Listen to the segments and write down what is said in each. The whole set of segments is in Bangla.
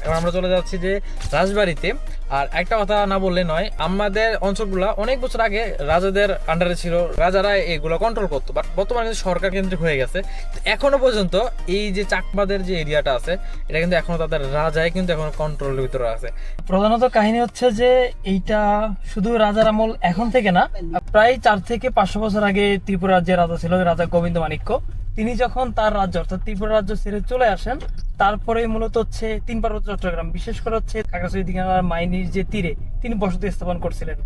এখন আমরা চলে যাচ্ছি যে রাজবাড়িতে। আর একটা কথা না বললে নয়, আমাদের অঞ্চলগুলো অনেক বছর আগে রাজাদের আন্ডারে ছিল, রাজারা এগুলো কন্ট্রোল করতো, বাট বর্তমানে কিন্তু সরকার কেন্দ্রিক হয়ে গেছে। এখনো পর্যন্ত এই যে চাকমাদের যে এরিয়াটা আছে, এটা কিন্তু এখনো তাদের রাজাই কিন্তু এখন কন্ট্রোলের ভিতরে আছে। প্রধানত কাহিনী হচ্ছে যে এইটা শুধু রাজার আমল এখন থেকে না, প্রায় 4 থেকে 500 বছর আগে ত্রিপুরার যে রাজা ছিল, রাজা গোবিন্দ মাণিক্য, তিনি যখন তার রাজ্য অর্থাৎ ত্রিপুরা রাজ্য ছেড়ে চলে আসেন, তারপরে মূলত হচ্ছে 3 পার্বত্য চট্টগ্রাম, বিশেষ করে হচ্ছে খাগড়াছড়ি দিঘার মাইনির যে তীরে তিনি বসতি স্থাপন করছিলেন।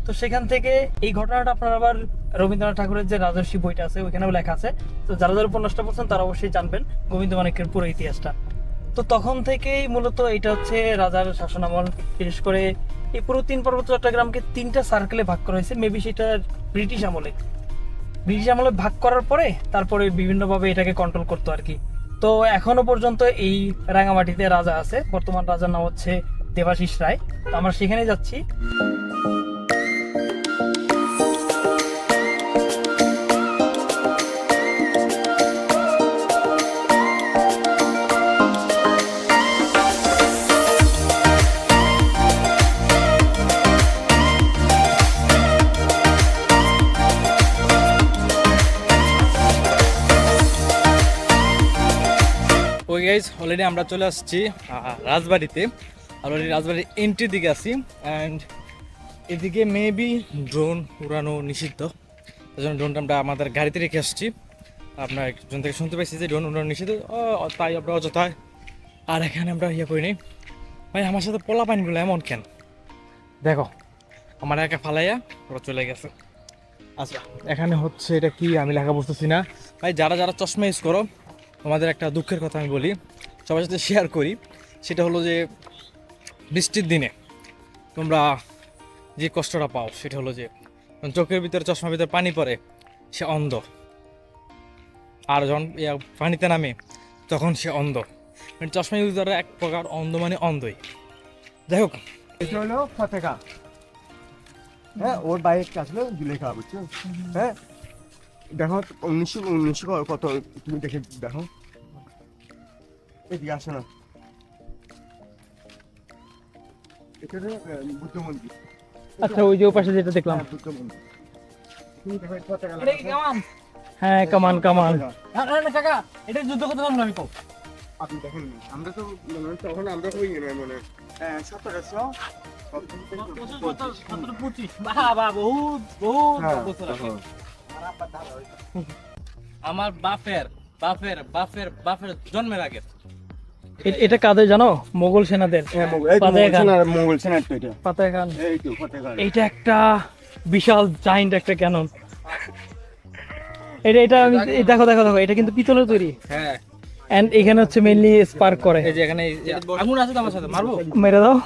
তো সেখান থেকে এই ঘটনাটা আপনার আবার রবীন্দ্রনাথ ঠাকুরের যে রাজর্ষি বইটা আছে ওইখানেও লেখা আছে। তো যারা যারা উপন্যাসটা পড়ছেন তারা অবশ্যই জানবেন গোবিন্দ মাণিক্যের পুরো ইতিহাসটা। তো তখন থেকেই মূলত এটা হচ্ছে রাজার শাসনামল। বিশেষ করে এই পুরো 3 পার্বত্য চট্টগ্রামকে 3টা সার্কেলে ভাগ করা হয়েছে, মেবি সেটা ব্রিটিশ আমলে ভাগ করার পরে তারপরে বিভিন্নভাবে এটাকে কন্ট্রোল করতো আর কি। তো এখনো পর্যন্ত এই রাঙামাটিতে রাজা আছে, বর্তমান রাজার নাম হচ্ছে দেবাশিস রায়। তো আমরা সেখানে যাচ্ছি। ওই গাইজ, অলরেডি আমরা চলে আসছি রাজবাড়িতে। অলরেডি রাজবাড়ির এন্ট্রির দিকে আছি, অ্যান্ড এদিকে মেবি ড্রোন উড়ানো নিষিদ্ধ, সেই জন্য ড্রোনটা আমরা আমাদের গাড়িতে রেখে আসছি। আপনার একজন থেকে শুনতে পাইছি যে ড্রোন উড়ানো নিষিদ্ধ, তাই আমরা অযথায় আর এখানে আমরা করিনি। ভাই আমার সাথে পোলা পাইনগুলো এমন কেন দেখো, আমার একা ফালাইয়া ওরা চলে গেছে। আচ্ছা, এখানে হচ্ছে এটা কি আমি লেখা বুঝতেছি না। ভাই যারা যারা চশমা ইউজ করো, তোমাদের একটা দুঃখের কথা আমি বলি, সবার সাথে শেয়ার করি। সেটা হলো যে বৃষ্টির দিনে তোমরা যে কষ্টটা পাও, সেটা হলো যে চোখের ভিতরে চশমার ভিতরে পানি পড়ে, সে অন্ধ। আর যখন পানিতে নামে তখন সে অন্ধ। মানে চশমা ইউজাররা এক প্রকার অন্ধ, মানে অন্ধই। যাই হোক, এটা হলো ফতেকা। হ্যাঁ, ওর বাইরে আসলে জুলেখা, বুঝছো? হ্যাঁ, দেখো 1900 কত, তুমি দেখে দেখো। এদিকে আসো না, এটা হলো বুদ্ধ মন্দির। আচ্ছা, ওই যে ওপাশে যেটা দেখলাম, হ্যাঁ, বুদ্ধ মন্দির। তুমি দেখো ফতেকা। হ্যাঁ, কামান কাকা, এটা যুদ্ধ করতে পারবো না আমি। কও আপনি দেখেন, আমরা তো মনে হয় তখন আমরা হই না, মানে 1700 আমার বাপের বাপের বাপের বাপের জন্মের আগে। এটা কাদের জানো? মোগল সেনাদের। হ্যাঁ, মোগল সেনার তো এটা। পাতায়া খান। এই তো ফতেকা। এইটা একটা বিশাল জায়ান্ট একটা ক্যানন। এটা আমি দেখো দেখো দেখো, এটা কিন্তু পিতলের তৈরি। হ্যাঁ, এন্ড এখানে হচ্ছে মেইনলি স্পার্ক করে। এই যে এখানে আগুন আছে তো, আমার সাথে মারবো। মেরে দাও।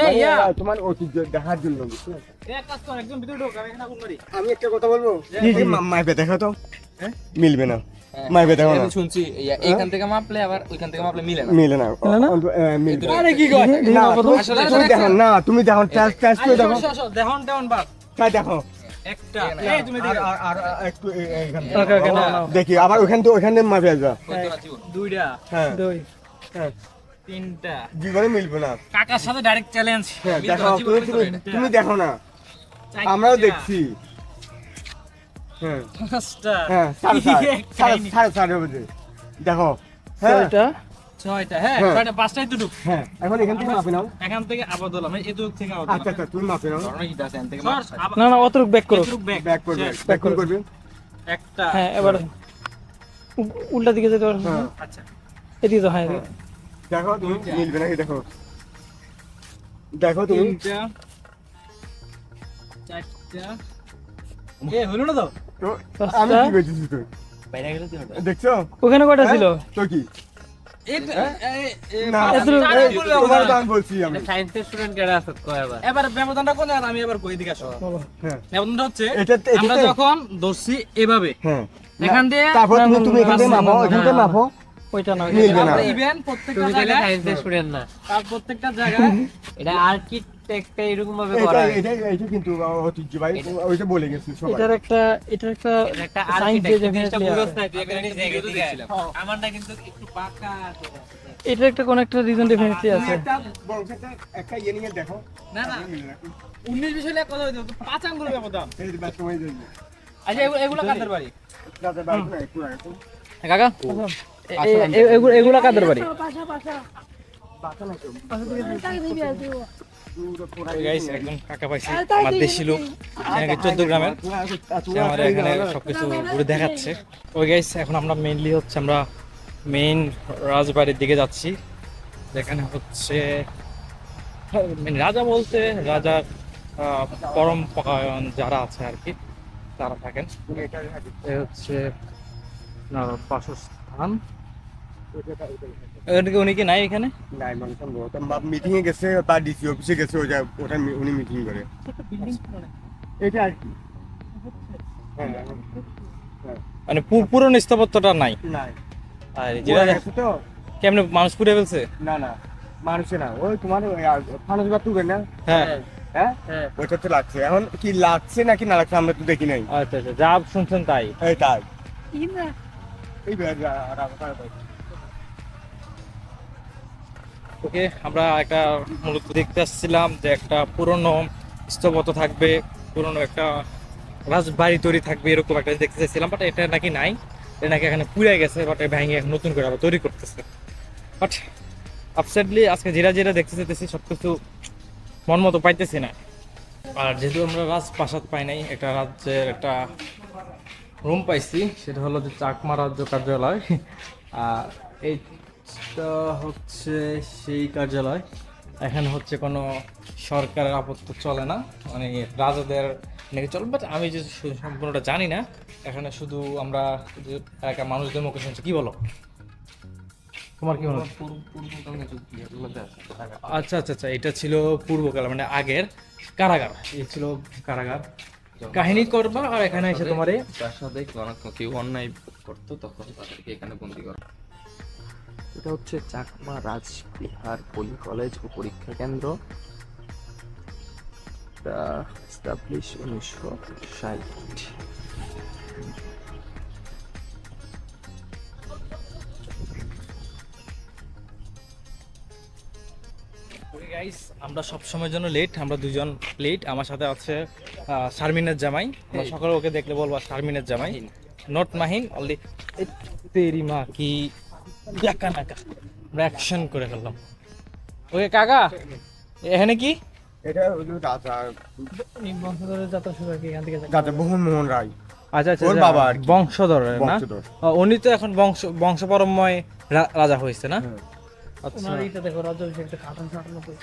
এই ইয়া, তোমার ঐতিহ্য দেখার জন্য, বুঝছো? এক কাজ কর, একদম ভিতরে ঢোক, আমি এখানে আগুন মারি। আমি একটা কথা বলবো, জি, জি। মাইপে দেখো তো, মিলবে না। মাইপে দেখো না, আমি শুনছি এইখান থেকে মাপলে আবার ওইখান থেকে মাপলে মিলে না। মিলে না, মিলে না? মিলবে না। আরে কি কয়? না, আসলে তুমি দেখো না, তুমি দেখো, টেস্ট করে দেখো, দেখুন তেমন বাপ তাই দেখো। একটা, এই তুমি দেখো আর একটু এইখান থেকে। ওকে, ওকে, নাও, নাও। দেখি আবার ওখান থেকে মাইপে আসবা। দুইটা, হ্যাঁ, দুই। হ্যাঁ, তিনটা। জীবনে মিলবে না। কাকার সাথে ডাইরেক্ট চ্যালেঞ্জ। হ্যাঁ, দেখো, তুমি দেখো না, আমরাও দেখছি। হ্যাঁ, পাঁচটা, হ্যাঁ, সাড়ে বাজে দেখো। হ্যাঁ, ছয়টা। ছয়টা। হ্যাঁ, হ্যাঁ। ছয়টা, পাঁচটাই তো ঢুক। হ্যাঁ, এখন এখান থেকে মাপে নাও। এখান থেকে আবার দিলাম, এই দুটো থেকে আবার আচ্ছা আচ্ছা, তুমি মাপে নাও। না না, অতটুক ব্যাক করো। ব্যাক করবে, শেষ। ব্যাক করবে। একটা। হ্যাঁ, এবার উল্টা দিকে যেতে পারো। হ্যাঁ, আচ্ছা, এদিকে তো, হ্যাঁ, এদিকে। দেখো তুমি মিলবে নাকি, দেখো দেখো তুমি। তিনটা, চারটা। এ হলো না তো? তো পাঁচটা। আমি কি করতেছি তুই বাইরে গেলে কি হবে? দেখছো? ওখানে কয়টা ছিল? তো কি না, এত- তোমার তো আমি বলছি আমি। সায়েন্সের স্টুডেন্ট কেডা আছে কয় আবার এবার ব্যবধানটা কোন জায়গা? আমি এবার কই দিকে আসো। বলো। হ্যাঁ, ব্যবধানটা হচ্ছে এটাতে- আমরা এটাতে- যখন ধরছি এভাবে হ্যাঁ, এখান দিয়ে তারপর না, তুমি না, তুমি না, এখান থেকে না, মাপো, না, এখান থেকে না। মাপো। ওইটা না, মিলবে না। ইভেন প্রত্যেকটা তুমি তাহলে জায়গায়, সায়েন্সের স্টুডেন্ট না তার প্রত্যেকটা জায়গায় এটা আর্কিটেক্টটা এরকম ভাবে এটা করা হয় এটা এটা কিন্তু ঐতিহ্য ভাই, ওইটা বলে গেছি সবাই। এটার একটা এটা একটা সাইন্স আর্কিটেক্ট যে জিনিসটা definitely বুঝছ আছে। না তুই এখানে জায়গা দিছিলাম আমারটা কিন্তু একটু বাঁকা আছে এটা একটা কোন একটা রিজন ডেফিনেটলি আছে। একটা বংশটা একটা ইয়ে নিয়ে দেখো। না না 19 বিষয় নিয়ে কথা হইতো 5 আঙ্গুল ব্যবধান। এই যে বাস সময় দিই। আচ্ছা এগুলো কাদের বাড়ি? দাদা বাইক না একটু আগে। কাকা এগুলো কাদের বাড়ি? গাইস একদম কাকা পাইছি আমার দেশি লোক এখানে 14 গ্রামের সে আমাদের এখানে সবকিছু ঘুরে দেখাচ্ছে। ওই গাইস এখন আমরা মেইনলি হচ্ছে আমরা মেইন রাজবাড়ির দিকে যাচ্ছি, যেখানে হচ্ছে রাজা বলতে রাজার পরম্পরায়ণ যারা আছে আর কি তারা থাকেন। এ হচ্ছে বাসস্থান। উনি কি নাই এখানে? নাই মানে সম্ভবত মিটিং এ গেছে বা ডিসি অফিসে গেছে ওটা উনি মিটিং করে। এটা আর কি মানে পুরনো স্থাপত্যটা নাই। নাই আর যেটা আছে তো কেমনে মানুষ পুড়ে ফেলছে? না না মানুষে না ওই তোমার ওই ফানুস বা তুলে না হ্যাঁ হ্যাঁ হ্যাঁ ওইটা তো লাগছে। এখন কি লাগছে নাকি না লাগছে আমরা তো দেখি নাই। আচ্ছা আচ্ছা যা শুনছেন তাই। এই তাই এই রাজা ওকে আমরা একটা মূলত দেখতে আসছিলাম যে একটা পুরনো স্থাপত্য থাকবে, পুরনো একটা রাজবাড়ি তৈরি থাকবে এরকম একটা দেখতে চাইছিলাম, বাট এটা নাকি নাই, এটা নাকি এখানে পুড়ে গেছে, বাট ভেঙে নতুন করে আবার তৈরি করতেছে। বাট আপসেটলি আজকে যেটা যেটা দেখতে চাইতেছি সব কিছু মন মতো পাইতেছি না। আর যেহেতু আমরা রাজপ্রাসাদ পাই নাই, একটা রাজ্যের একটা রুম পাইছি, সেটা হলো যে চাকমা রাজ্য কার্যালয়। আর এইটা হচ্ছে সেই কার্যালয়। এখানে হচ্ছে কোনো সরকারের আপত্তি চলে না, মানে রাজাদের নাকি চলে, বাট আমি যে সম্পূর্ণটা জানি না। এখানে শুধু আমরা যে এলাকার মানুষদের মুখে শুনছি। কি বলো, তোমার কি মনে হয়? আচ্ছা আচ্ছা আচ্ছা, এটা ছিল পূর্বকাল মানে আগের কারাগার, এই ছিল কারাগার। কাহিনী করবা আর এখানে এসে তোমার প্রাসাদে কেউ অন্যায় করতো তখন তাদেরকে এখানে বন্দি করা। এটা হচ্ছে চাকমা রাজবিহার পলি কলেজ ও পরীক্ষা কেন্দ্র। এস্টাবলিশ 1960। গাইস আমরা সব সময়ের জন্য লেট, আমরা দুজন লেট। আমার সাথে আছে শারমিনের জামাই, আমরা সকালে ওকে দেখলে বলবো শারমিনের জামাই, নট মাহিন। অলরেডি তেরি মা কি ইয়াকা নাকা রিঅ্যাকশন করে ফেললাম। ওকে কাকা এখানে কি? এটা হলো রাজা বংশধরের যাত্রা শুরু হয় কি এখান থেকে যায়? রাজা মোহন রায়। আচ্ছা আচ্ছা ওর আচ্ছা, বাবা আর কি। বংশধর না? বংশধর। উনি তো এখন বংশপরম্পরায় রাজা হয়েছে না? হ্যাঁ। আচ্ছা ওনার এইটা দেখো রাজ্যাভিষেকটা খাটান খাটানো করে।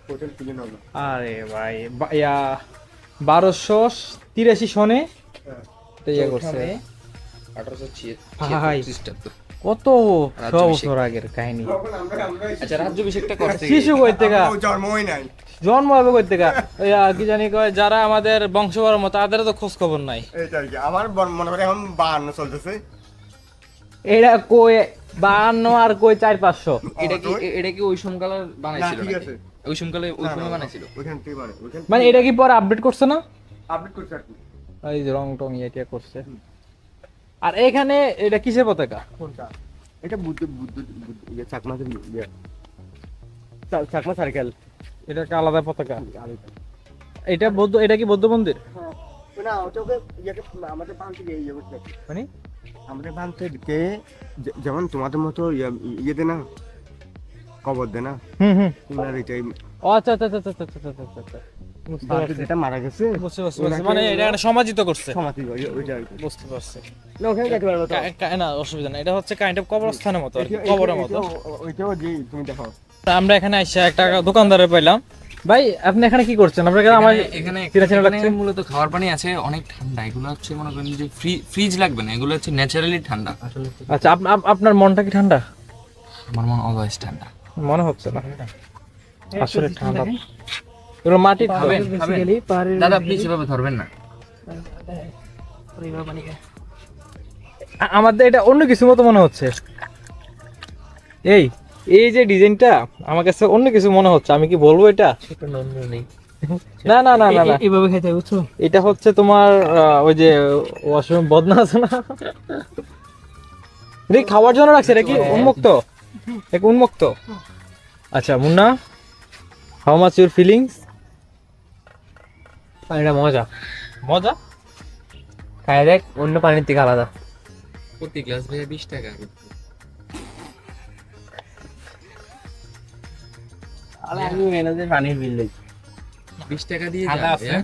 হোটেল কিনে নাও না। আরে ভাই 1283 সনে এটা ইয়ে করছে। 1876 ভাই। খ্রিস্টাব্দ। কত বছর আগের কাহিনী। আচ্ছা রাজ্যাভিষেকটা করছে শিশু কই থেকে আমার জন্মই নাই। জন্ম হবে কই থেকে? কি জানি কয় যারা আমাদের বংশপরম্পরা তাদের তো খোঁজ খবর নাই। এইটা আর কি আমার মনে করে এখন 52 চলতেছে। এটা কই 52 আর কই 400-500? এটা কি ওই সময়কালে বানাইছিল না, ঠিক নাকি? আছে। ওই সময়কালে ওই সময় বানাইছিল। ওইখান থেকে ওইখান মানে এটা কি পরে আপডেট করছে না? আপডেট করছে আর কি। এই যে রং টং এটা করছে। আর এখানে এটা কিসের পতাকা? কোনটা? এটা বুদ্ধ চাকমা চাকমা সার্কেল। এটা একটা আলাদা পতাকা। এটা বৌদ্ধ, এটা কি বৌদ্ধ মন্দির? না ওটাকে ইয়াকে আমাদের বাঁধতে গিয়ে ইয়ে করতে মানে আমাদের বাঁধতে কে যেমন তোমাদের মতো ইয়ে দে না কবর দে না হুম তোমার এটাই ও আচ্ছা আচ্ছা আচ্ছা আচ্ছা আচ্ছা আচ্ছা আচ্ছা বুঝতে বাঁধতে পারছি। যেটা মারা গেছে বুঝতে পারছি, মানে এটা একটা সমাজিত করছে। সমাধি ওইটা আর কি। বুঝতে পারছি। না ওখানে যেতে পারবো তো। না অসুবিধা নাই, এটা হচ্ছে কাইন্ড অফ কবরস্থানের মতো আর কি, কবরের মতো। ওইটাও যে তুমি দেখো তা আমরা এখানে এসে একটা দোকানদারে পাইলাম। ভাই আপনি এখানে কি করছেন? আপনাকে আমার এখানে চিনা চিনা এখানে লাগছে। মূলত খাবার পানি আছে, অনেক ঠান্ডা। এগুলো হচ্ছে মনে করেন যে ফ্রিজ লাগবে না, এগুলো হচ্ছে ন্যাচারালি ঠান্ডা। আচ্ছা আপনার মনটা কি ঠান্ডা? আমার মন অলওয়েজ ঠান্ডা। মনে হচ্ছে না আসলে ঠান্ডা। এগুলো মাটি খাবেন? বেসিক্যালি পাহাড়ের দাদা প্লিজ এভাবে ধরবেন না। পরিবার পানি খায়। আমাদের এটা অন্য কিছু মতো মনে হচ্ছে। এই এই যে ডিজাইনটা আমার কাছে অন্য কিছু মনে হচ্ছে, আমি কি বলবো এটা? না না না না না, এইভাবে খাইতে হবে, বুঝছো? এটা হচ্ছে তোমার ওই যে ওয়াশরুম বদনা আছে না, এটা কি খাওয়ার জন্য রাখছে? এটা কি উন্মুক্ত? এক উন্মুক্ত। আচ্ছা Munna, how much your feelings? পানিটা মজা, মজা? খাই দেখ অন্য পানির থেকে আলাদা। প্রতি গ্লাস ভাইয়া 20 টাকা। আমি ম্যানেজার পানির বিল দিই। 20 টাকা দিয়ে ঠান্ডা যান আছে? ভাইয়া।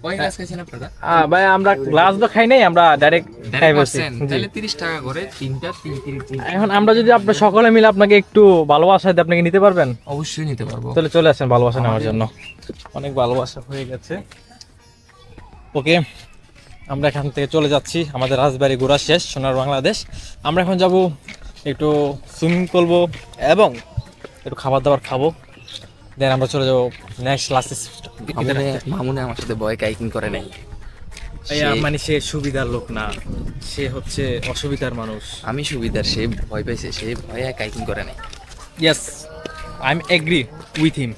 কয় গ্লাস খাইছেন আপনারা? ভাই আমরা গ্লাস তো খাই নাই, আমরা ডাইরেক্ট খাই বসছি। পাচ্ছেন? তাহলে 30 টাকা করে তিনটা তিন। এখন আমরা যদি আপনার সকলে মিলে আপনাকে একটু ভালোবাসা দিই, আপনাকে নিতে পারবেন? অবশ্যই নিতে পারবো। তাহলে চলে আসেন ভালোবাসা নেওয়ার জন্য। অনেক ভালোবাসা হয়ে গেছে। ওকে, আমরা এখান থেকে চলে যাচ্ছি, আমাদের রাজবাড়ি ঘোরা শেষ, সোনার বাংলাদেশ। আমরা এখন যাব একটু সুইমিং করবো এবং একটু খাবার দাবার খাবো, দেন আমরা চলে যাবো নেক্সট ক্লাসে। মামুনে আমার সাথে ভয় কাইকিং করে নাই। মানে সে সুবিধার লোক না, সে হচ্ছে অসুবিধার মানুষ। আমি সুবিধার, সে ভয় পাইছে, সে ভয়ে কাইকিং করে নাই। Yes, I am agree with him.